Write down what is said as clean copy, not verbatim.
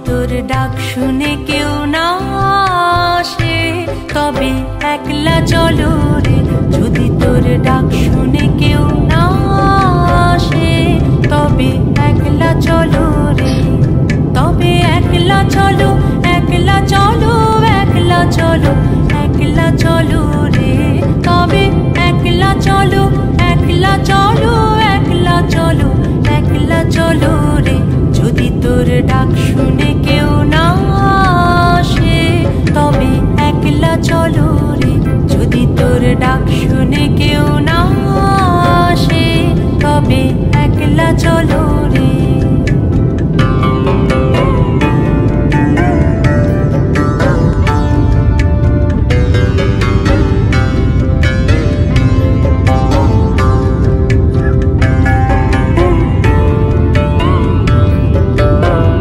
তোর ডাক শুনে কেউ না আসে তবে একলা চলো রে। যদি তোর ডাক শুনে কেউ না আসে তবে একলা চলো রে। তবে একলা চলো, একলা চলো, একলা চলো, একলা চলো রে। তবে একলা চলো, একলা চলো, একলা চলো, একলা চলো রে। যদি তোর ডাক শুনে কেউ